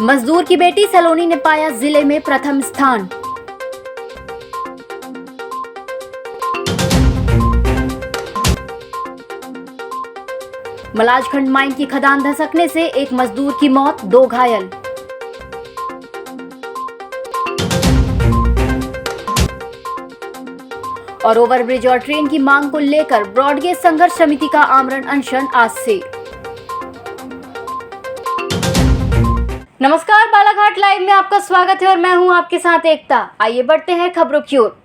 मजदूर की बेटी सलोनी ने पाया जिले में प्रथम स्थान। मलाजखंड माइन की खदान धसकने से एक मजदूर की मौत, 2 घायल। और ओवरब्रिज और ट्रेन की मांग को लेकर ब्रॉडगेज संघर्ष समिति का आमरण अनशन आज से। नमस्कार, बालाघाट लाइव में आपका स्वागत है और मैं हूं आपके साथ एकता। आइए बढ़ते हैं खबरों की ओर।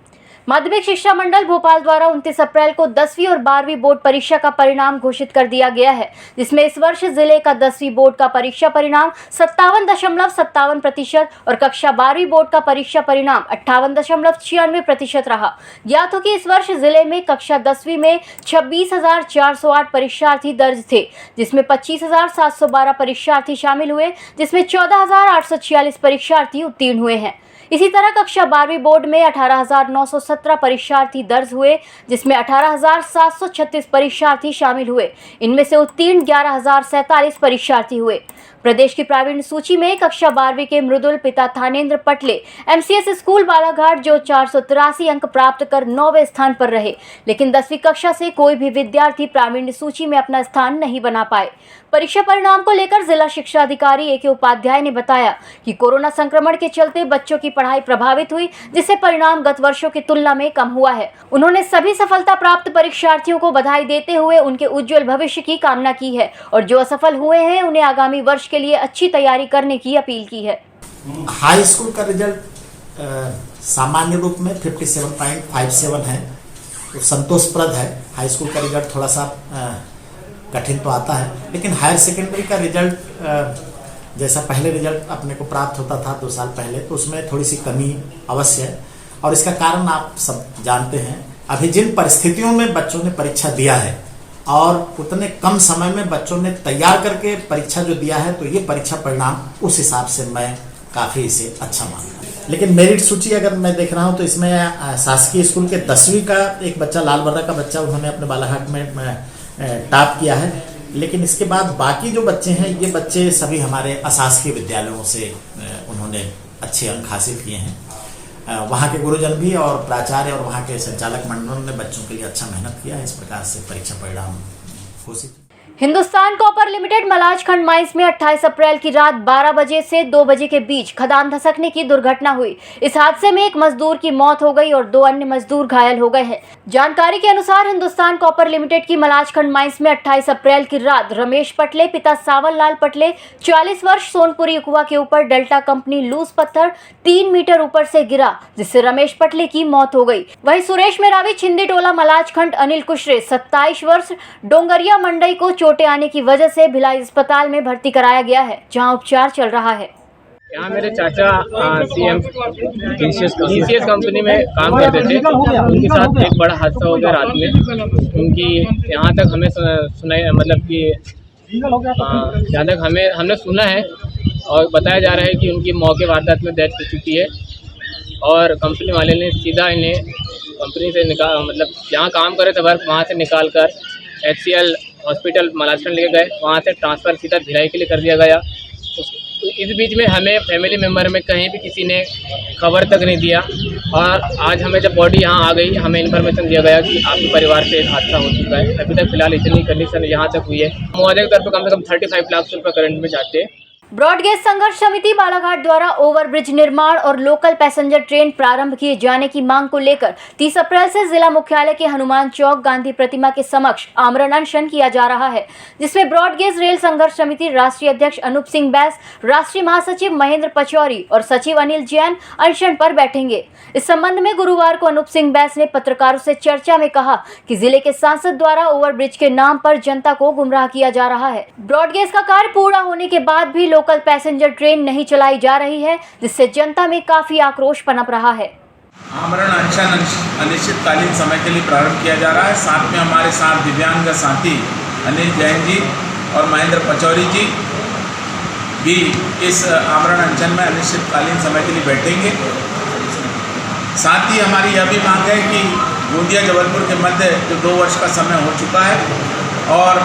माध्यमिक शिक्षा मंडल भोपाल द्वारा 29 अप्रैल को 10वीं और 12वीं बोर्ड परीक्षा का परिणाम घोषित कर दिया गया है, जिसमें इस वर्ष जिले का 10वीं बोर्ड का परीक्षा परिणाम 57.57% और कक्षा 12वीं बोर्ड का परीक्षा परिणाम 58.96% रहा। ज्ञात हो कि इस वर्ष जिले में कक्षा 10वीं में 26,408 परीक्षार्थी दर्ज थे, जिसमें 25,712 परीक्षार्थी शामिल हुए, जिसमें 14,846 परीक्षार्थी उत्तीर्ण हुए हैं। इसी तरह कक्षा 12वीं बोर्ड में 18,917 परीक्षार्थी दर्ज हुए, जिसमें 18,736 परीक्षार्थी शामिल हुए। इनमें से उत्तीर्ण 11,047 परीक्षार्थी हुए। प्रदेश की प्रावीण्य सूची में कक्षा 12वीं के मृदुल पिता थानेंद्र पटले MCS स्कूल बालाघाट जो 483 अंक प्राप्त कर 9वें स्थान पर रहे, लेकिन 10वीं कक्षा से कोई भी विद्यार्थी प्रावीण्य सूची में अपना स्थान नहीं बना पाए। परीक्षा परिणाम को लेकर जिला शिक्षा अधिकारी AK उपाध्याय ने बताया कि कोरोना संक्रमण के चलते बच्चों की पढ़ाई प्रभावित हुई, जिससे परिणाम गत वर्षों की तुलना में कम हुआ है। उन्होंने सभी सफलता प्राप्त परीक्षार्थियों को बधाई देते हुए उनके उज्जवल भविष्य की कामना की है और जो असफल हुए हैं उन्हें आगामी वर्ष के लिए अच्छी तैयारी करने की अपील की है। हाई स्कूल का रिजल्ट सामान्य रूप में 57.57 है, तो संतोषप्रद है। हाई स्कूल का रिजल्ट थोड़ा सा कठिन तो आता है, लेकिन हायर सेकेंडरी का रिजल्ट जैसा पहले रिजल्ट अपने को प्राप्त होता था 2 साल पहले, तो उसमें थोड़ी सी कमी अवश्य है। और इसका कारण आप सब जानते हैं, अभी जिन परिस्थितियों में बच्चों ने परीक्षा दिया है और उतने कम समय में बच्चों ने तैयार करके परीक्षा जो दिया है, तो ये परीक्षा परिणाम उस हिसाब से मैं काफ़ी इसे अच्छा मानता हूँ। लेकिन मेरिट सूची अगर मैं देख रहा हूँ तो इसमें शासकीय स्कूल के 10वीं का एक बच्चा, लालबर्रा का बच्चा, उन्होंने अपने बालाघाट में टॉप किया है। लेकिन इसके बाद बाकी जो बच्चे हैं, ये बच्चे सभी हमारे अशासकीय विद्यालयों से उन्होंने अच्छे अंक हासिल किए हैं। वहाँ के गुरुजन भी और प्राचार्य और वहाँ के संचालक मंडलों ने बच्चों के लिए अच्छा मेहनत किया है। इस प्रकार से परीक्षा परिणाम घोषित। Hindustan copper limited Malajkhand mines में 28 अप्रैल की रात 12 बजे से 2 बजे के बीच खदान धसकने की दुर्घटना हुई। इस हादसे में एक मजदूर की मौत हो गई और 2 अन्य मजदूर घायल हो गए हैं। जानकारी के अनुसार हिंदुस्तान कॉपर लिमिटेड की मलाजखंड माइंस में 28 अप्रैल की रात रमेश पटले पिता सावन लाल पटले 40 वर्ष सोनपुरी कुआ के ऊपर डेल्टा कंपनी लूज पत्थर 3 मीटर ऊपर से गिरा, जिससे रमेश पटले की मौत हो गई। वहीं सुरेश मेरावी छिंदी टोला मलाजखंड अनिल कुशरे 27 वर्ष डोंगरिया मंडई को चोटें आने की वजह से भिलाई अस्पताल में भर्ती कराया गया है, जहां उपचार चल रहा है। यहाँ मेरे चाचा CM TCS कंपनी में काम करते थे। उनके साथ एक बड़ा हादसा हो गया रात में। उनकी यहाँ तक हमें सुनाई, मतलब कि जहाँ तक हमने सुना है और बताया जा रहा है कि उनकी मौके वारदात में डेथ हो चुकी है और कंपनी वाले ने सीधा इन्हें कंपनी से मतलब जहाँ काम करे थे वर्क, वहाँ से निकाल कर HCL हॉस्पिटल मलाजखंड लेके गए। वहाँ से ट्रांसफ़र सीधा भिलाई के लिए कर दिया गया। इस बीच में हमें फैमिली मेम्बर में कहीं भी किसी ने खबर तक नहीं दिया और आज हमें जब बॉडी यहाँ आ गई, हमें इन्फॉर्मेशन दिया गया कि आपके परिवार से एक हादसा हो चुका है। अभी तक फिलहाल इतनी कंडीशन यहाँ तक हुई है। मुआवजे के तौर पर कम से कम 35 लाख रुपये करंट में जाते हैं। ब्रॉडगेज संघर्ष समिति बालाघाट द्वारा ओवरब्रिज निर्माण और लोकल पैसेंजर ट्रेन प्रारंभ किए जाने की मांग को लेकर 30 अप्रैल से जिला मुख्यालय के हनुमान चौक गांधी प्रतिमा के समक्ष आमरण अनशन किया जा रहा है, जिसमें ब्रॉडगेज रेल संघर्ष समिति राष्ट्रीय अध्यक्ष अनूप सिंह बैस, राष्ट्रीय महासचिव महेंद्र पचौरी और सचिव अनिल जैन अनशन पर बैठेंगे। इस संबंध में गुरुवार को अनूप सिंह बैस ने पत्रकारों से चर्चा में कहा कि जिले के सांसद द्वारा ओवरब्रिज के नाम पर जनता को गुमराह किया जा रहा है। ब्रॉडगेज का कार्य पूरा होने के बाद भी लोकल पैसेंजर ट्रेन नहीं चलाई जा रही है, जिससे जनता में काफी आक्रोश पनप रहा है। आमरण अनशन अनिश्चितकालीन समय के लिए प्रारंभ किया जा रहा है। साथ में हमारे साथ दिव्यांग साथी अनिल जैन जी और महेंद्र पचौरी जी भी इस आमरण अनशन में अनिश्चितकालीन समय के लिए बैठेंगे। साथ ही हमारी यह भी मांग है कि गोंदिया जबलपुर के मध्य जो 2 वर्ष का समय हो चुका है और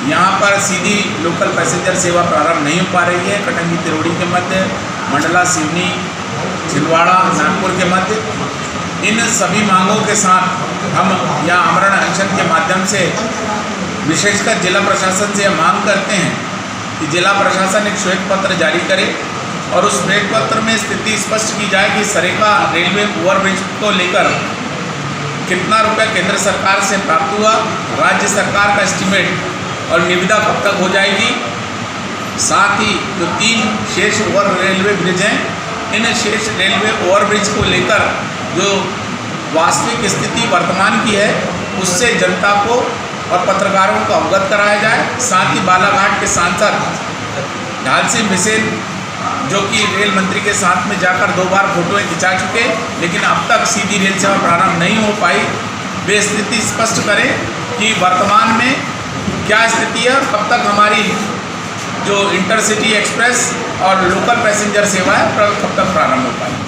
यहाँ पर सीधी लोकल पैसेंजर सेवा प्रारंभ नहीं हो पा रही है। कटंगी तिरोड़ी के मध्य, मंडला सिवनी छिंदवाड़ा नागपुर के मध्य, इन सभी मांगों के साथ हम यहाँ आमरण अनशन के माध्यम से विशेषकर जिला प्रशासन से मांग करते हैं कि जिला प्रशासन एक श्वेत पत्र जारी करे और उस श्वेत पत्र में स्थिति स्पष्ट की जाए कि सरेगा रेलवे ओवरब्रिज को लेकर कितना रुपया केंद्र सरकार से प्राप्त हुआ, राज्य सरकार का एस्टीमेट और निविदा कब तक हो जाएगी। साथ ही जो 3 शेष ओवर रेलवे ब्रिज हैं, इन शेष रेलवे ओवरब्रिज को लेकर जो वास्तविक स्थिति वर्तमान की है उससे जनता को और पत्रकारों को अवगत कराया जाए। साथ ही बालाघाट के सांसद ढाल सिंह बिसेन जो कि रेल मंत्री के साथ में जाकर 2 बार फोटोएं खिंचा चुके, लेकिन अब तक सीधी रेल सेवा प्रारंभ नहीं हो पाई, वे स्थिति स्पष्ट करें कि वर्तमान में क्या स्थिति है और कब तक हमारी जो इंटरसिटी एक्सप्रेस और लोकल पैसेंजर सेवा है कब तक प्रारंभ हो पाई।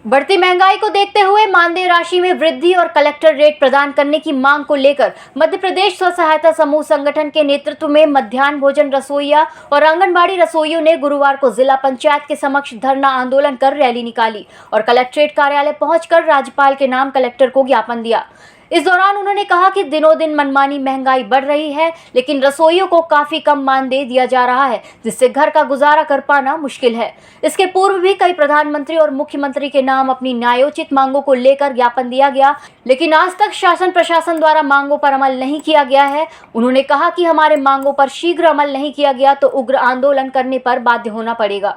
बढ़ती महंगाई को देखते हुए मानदेय राशि में वृद्धि और कलेक्टर रेट प्रदान करने की मांग को लेकर मध्य प्रदेश स्व सहायता समूह संगठन के नेतृत्व में मध्याह्न भोजन रसोइया और आंगनबाड़ी रसोइयों ने गुरुवार को जिला पंचायत के समक्ष धरना आंदोलन कर रैली निकाली और कलेक्ट्रेट कार्यालय पहुंचकर राज्यपाल के नाम कलेक्टर को ज्ञापन दिया। इस दौरान उन्होंने कहा कि दिनों दिन मनमानी महंगाई बढ़ रही है, लेकिन रसोइयों को काफी कम मानदेय दिया जा रहा है, जिससे घर का गुजारा कर पाना मुश्किल है। इसके पूर्व भी कई प्रधानमंत्री और मुख्यमंत्री के नाम अपनी न्यायोचित मांगों को लेकर ज्ञापन दिया गया, लेकिन आज तक शासन प्रशासन द्वारा मांगों पर अमल नहीं किया गया है। उन्होंने कहा कि हमारे मांगों पर शीघ्र अमल नहीं किया गया तो उग्र आंदोलन करने पर बाध्य होना पड़ेगा।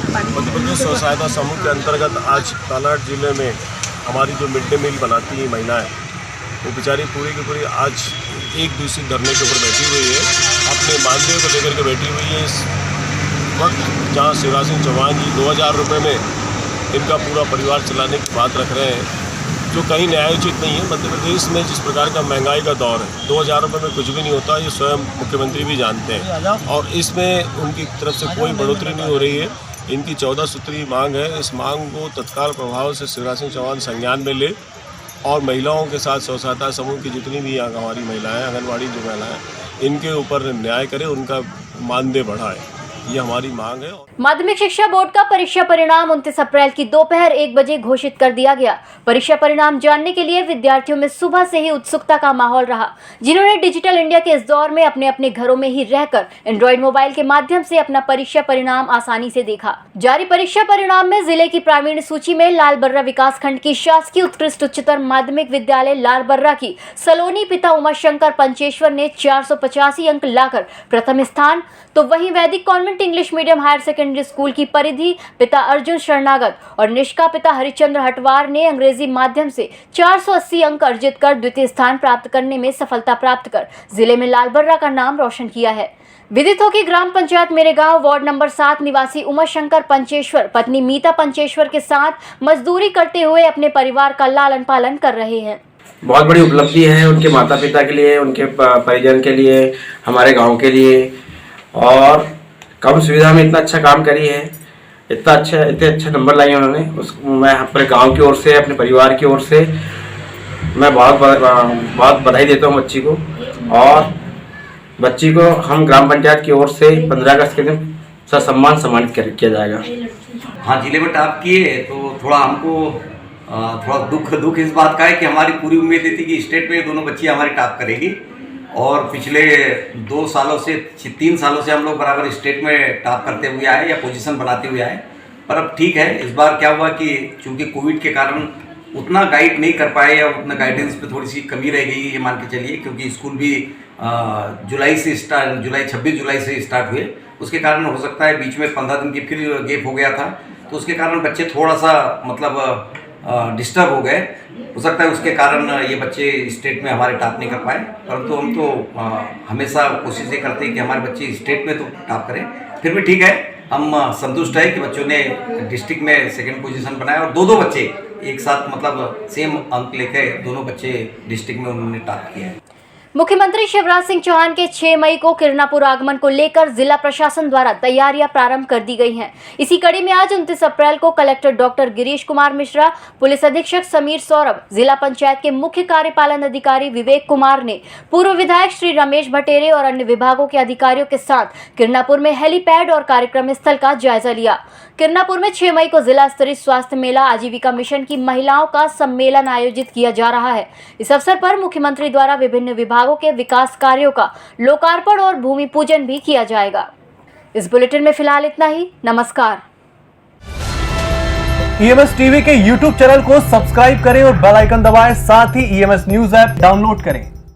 मध्य प्रदेश स्व सहायता समूह के अंतर्गत आज बालाघाट जिले में हमारी जो मिड डे मील बनाती है महिलाएं, वो बेचारी पूरी की पूरी आज एक दूसरे धरने के ऊपर बैठी हुई है, अपने मानदेय को लेकर के बैठी हुई है। इस वक्त जहां शिवराज सिंह चौहान जी 2000 रुपये में इनका पूरा परिवार चलाने की बात रख रहे हैं, जो कहीं न्यायोचित नहीं है। मध्य प्रदेश में जिस प्रकार का महंगाई का दौर है, 2000 रुपये में कुछ भी नहीं होता, ये स्वयं मुख्यमंत्री भी जानते हैं और इसमें उनकी तरफ से कोई बढ़ोतरी नहीं हो रही है। इनकी 14 सूत्री मांग है। इस मांग को तत्काल प्रभाव से शिवराज सिंह चौहान संज्ञान में ले और महिलाओं के साथ स्व सहायता समूह की जितनी भी यहाँ हमारी महिलाएं, आंगनबाड़ी जो महिलाएं, इनके ऊपर न्याय करे, उनका मानदेय बढ़ाए, ये हमारी मांग है। माध्यमिक शिक्षा बोर्ड का परीक्षा परिणाम 29 अप्रैल की दोपहर 1 बजे घोषित कर दिया गया। परीक्षा परिणाम जानने के लिए विद्यार्थियों में सुबह से ही उत्सुकता का माहौल रहा, जिन्होंने डिजिटल इंडिया के इस दौर में अपने अपने घरों में ही रहकर एंड्रॉइड मोबाइल के माध्यम से अपना परीक्षा परिणाम आसानी से देखा। जारी परीक्षा परिणाम में जिले की प्रावीण्य सूची में लालबर्रा विकास खंड की शासकीय उत्कृष्ट उच्चतर माध्यमिक विद्यालय लालबर्रा की सलोनी पिता उमाशंकर पंचेश्वर ने 485 अंक लाकर प्रथम स्थान, तो वहीं Vaidik convent English medium higher secondary school की परिधि पिता अर्जुन शरणागत और निष्का पिता हरिचंद्र हटवार ने अंग्रेजी माध्यम से 480 अंक अर्जित कर द्वितीय स्थान प्राप्त करने में सफलता प्राप्त कर जिले में लालबर्रा का नाम रोशन किया है। विदित हो कि ग्राम पंचायत मेरे गांव वार्ड नंबर 7 निवासी उमाशंकर पंचेश्वर पत्नी मीता पंचेश्वर के साथ मजदूरी करते हुए अपने परिवार का लालन पालन कर रहे हैं। बहुत बड़ी उपलब्धि है उनके माता पिता के लिए, उनके परिजन के लिए, हमारे गांव के लिए, और कम सुविधा में इतना अच्छा काम करी है, इतने अच्छे नंबर लाए उन्होंने। मैं अपने गांव की ओर से, अपने परिवार की ओर से मैं बहुत बधाई देता हूं बच्ची को, और बच्ची को हम ग्राम पंचायत की ओर से 15 अगस्त के दिन ससम्मान सम्मानित किया जाएगा। हाँ, जिले में टॉप किए तो थोड़ा हमको थोड़ा दुख इस बात का है कि हमारी पूरी उम्मीद थी कि स्टेट में दोनों बच्ची हमारी टॉप करेगी, और पिछले 2 सालों से 3 सालों से हम लोग बराबर स्टेट में टॉप करते हुए आए या पोजीशन बनाते हुए आए। पर अब ठीक है, इस बार क्या हुआ कि चूंकि कोविड के कारण उतना गाइड नहीं कर पाए या उतना गाइडेंस पे थोड़ी सी कमी रह गई, ये मान के चलिए, क्योंकि स्कूल भी जुलाई 26 जुलाई से स्टार्ट हुए। उसके कारण हो सकता है बीच में 15 दिन की फिर गैप हो गया था, तो उसके कारण बच्चे थोड़ा सा मतलब डिस्टर्ब हो गए। हो सकता है उसके कारण ये बच्चे स्टेट में हमारे टॉप नहीं कर पाए, परंतु हम तो हमेशा कोशिश ये करते हैं कि हमारे बच्चे स्टेट में तो टॉप करें। फिर भी ठीक है, हम संतुष्ट है कि बच्चों ने डिस्ट्रिक्ट में सेकंड पोजीशन बनाया, और दो बच्चे एक साथ मतलब सेम अंक लेकर दोनों बच्चे डिस्ट्रिक्ट में उन्होंने टॉप किया है। मुख्यमंत्री शिवराज सिंह चौहान के 6 मई को किरणापुर आगमन को लेकर जिला प्रशासन द्वारा तैयारियां प्रारंभ कर दी गई हैं। इसी कड़ी में आज 29 अप्रैल को collector doctor Girish Kumar Mishra, police अधीक्षक समीर सौरभ, जिला पंचायत के मुख्य कार्यपालन अधिकारी विवेक कुमार ने पूर्व विधायक श्री रमेश भटेरे और अन्य विभागों के अधिकारियों के साथ किरणापुर में हेलीपैड और कार्यक्रम स्थल का जायजा लिया। किरणापुर में 6 मई को जिला स्तरीय स्वास्थ्य मेला आजीविका मिशन की महिलाओं का सम्मेलन आयोजित किया जा रहा है। इस अवसर पर मुख्यमंत्री द्वारा विभिन्न विभागों के विकास कार्यों का लोकार्पण और भूमि पूजन भी किया जाएगा। इस बुलेटिन में फिलहाल इतना ही। नमस्कार। EMS टीवी के YouTube चैनल को सब्सक्राइब करें और बेल आइकन दबाएं। साथ ही EMS न्यूज ऐप डाउनलोड करें।